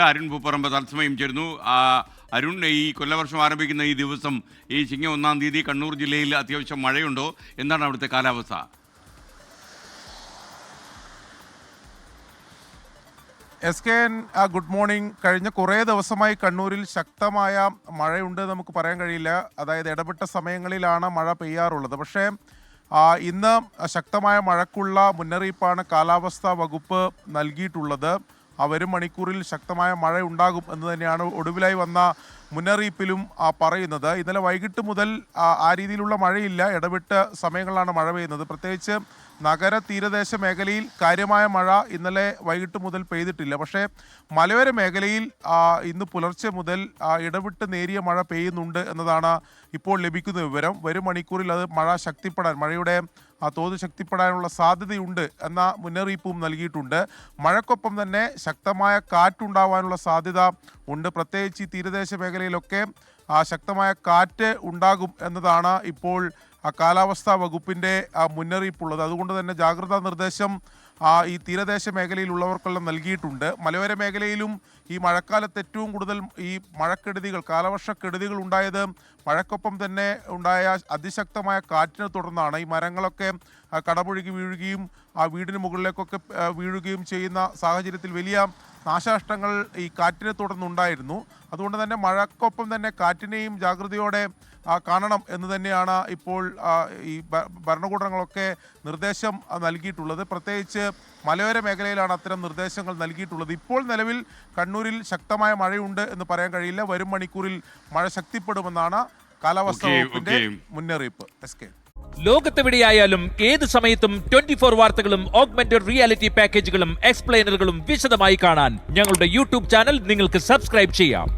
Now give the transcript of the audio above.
അരുൺ പൂപ്പറമ്പ് തത്സമയം ചേരുന്നു. അരുൺ, ഈ കൊല്ലവർഷം ആരംഭിക്കുന്ന ഈ ദിവസം, ഈ ചിങ്ങം 1-ാം തീയതി കണ്ണൂർ ജില്ലയിൽ അത്യാവശ്യം മഴയുണ്ടോ? എന്താണ് അവിടുത്തെ കാലാവസ്ഥ? Good morning. കഴിഞ്ഞ കുറേ ദിവസമായി കണ്ണൂരിൽ ശക്തമായ മഴയുണ്ട് നമുക്ക് പറയാൻ കഴിയില്ല. അതായത് ഇടപെട്ട സമയങ്ങളിലാണ് മഴ പെയ്യാറുള്ളത്. പക്ഷേ ഇന്ന് ശക്തമായ മഴയ്ക്കുള്ള മുന്നറിയിപ്പാണ് കാലാവസ്ഥാ വകുപ്പ് നൽകിയിട്ടുള്ളത്. വരും മണിക്കൂറിൽ ശക്തമായ മഴ ഉണ്ടാകും എന്ന് തന്നെയാണ് ഒടുവിലായി വന്ന മുന്നറിയിപ്പിലും പറയുന്നത്. ഇന്നലെ വൈകിട്ട് മുതൽ ആ രീതിയിലുള്ള മഴയില്ല, ഇടവിട്ട് സമയങ്ങളിലാണ് മഴ പെയ്യുന്നത്. പ്രത്യേകിച്ച് നഗര തീരദേശ മേഖലയിൽ കാര്യമായ മഴ ഇന്നലെ വൈകിട്ട് മുതൽ പെയ്തിട്ടില്ല. പക്ഷേ മലയോര മേഖലയിൽ ഇന്ന് പുലർച്ചെ മുതൽ ഇടവിട്ട് നേരിയ മഴ പെയ്യുന്നുണ്ട് എന്നതാണ് ഇപ്പോൾ ലഭിക്കുന്ന വിവരം. വരും മണിക്കൂറിൽ അത് മഴയുടെ തോത് ശക്തിപ്പെടാനുള്ള സാധ്യതയുണ്ട് എന്ന മുന്നറിയിപ്പും നൽകിയിട്ടുണ്ട്. മഴക്കൊപ്പം തന്നെ ശക്തമായ കാറ്റുണ്ടാവാനുള്ള സാധ്യത ഉണ്ട്. പ്രത്യേകിച്ച് ഈ തീരദേശ മേഖലയിലൊക്കെ ശക്തമായ കാറ്റ് ഉണ്ടാകും എന്നതാണ് ഇപ്പോൾ കാലാവസ്ഥാ വകുപ്പിൻ്റെ മുന്നറിയിപ്പുള്ളത്. അതുകൊണ്ട് തന്നെ ജാഗ്രതാ നിർദ്ദേശം ഈ തീരദേശ മേഖലയിലുള്ളവർക്കെല്ലാം നൽകിയിട്ടുണ്ട്. മലയോര മേഖലയിലും ഈ മഴക്കാലത്ത് ഏറ്റവും കൂടുതൽ ഈ മഴക്കെടുതികൾ, കാലവർഷക്കെടുതികൾ ഉണ്ടായത് മഴക്കൊപ്പം തന്നെ ഉണ്ടായ അതിശക്തമായ കാറ്റിനെ തുടർന്നാണ്. ഈ മരങ്ങളൊക്കെ കടപുഴകി വീഴുകയും വീടിന് മുകളിലേക്കൊക്കെ വീഴുകയും ചെയ്യുന്ന സാഹചര്യത്തിൽ വലിയ നാശനഷ്ടങ്ങൾ ഈ കാറ്റിനെ തുടർന്നുണ്ടായിരുന്നു. അതുകൊണ്ട് തന്നെ മഴക്കൊപ്പം തന്നെ കാറ്റിനെയും ജാഗ്രതയോടെ കാണണം എന്ന് തന്നെയാണ് ഇപ്പോൾ ഈ ഭരണകൂടങ്ങളൊക്കെ നിർദ്ദേശം നൽകിയിട്ടുള്ളത്. പ്രത്യേകിച്ച് മലയോര മേഖലയിലാണ് അത്തരം നിർദ്ദേശങ്ങൾ നൽകിയിട്ടുള്ളത്. ഇപ്പോൾ നിലവിൽ കണ്ണൂരിൽ ശക്തമായ മഴയുണ്ട് എന്ന് പറയാൻ കഴിയില്ല. വരും മണിക്കൂറിൽ മഴ ശക്തിപ്പെടുമെന്നാണ് കാലാവസ്ഥാ വകുപ്പിന്റെ മുന്നറിയിപ്പ്. ലോകത്തെവിടെയായാലും ഏത് സമയത്തും 24 വാർത്തകളും ഓഗ്മെന്റഡ് റിയാലിറ്റി പാക്കേജുകളും എക്സ്പ്ലെയിനറുകളും വിശദമായി കാണാൻ ഞങ്ങളുടെ യൂട്യൂബ് ചാനൽ നിങ്ങൾക്ക് സബ്സ്ക്രൈബ് ചെയ്യാം.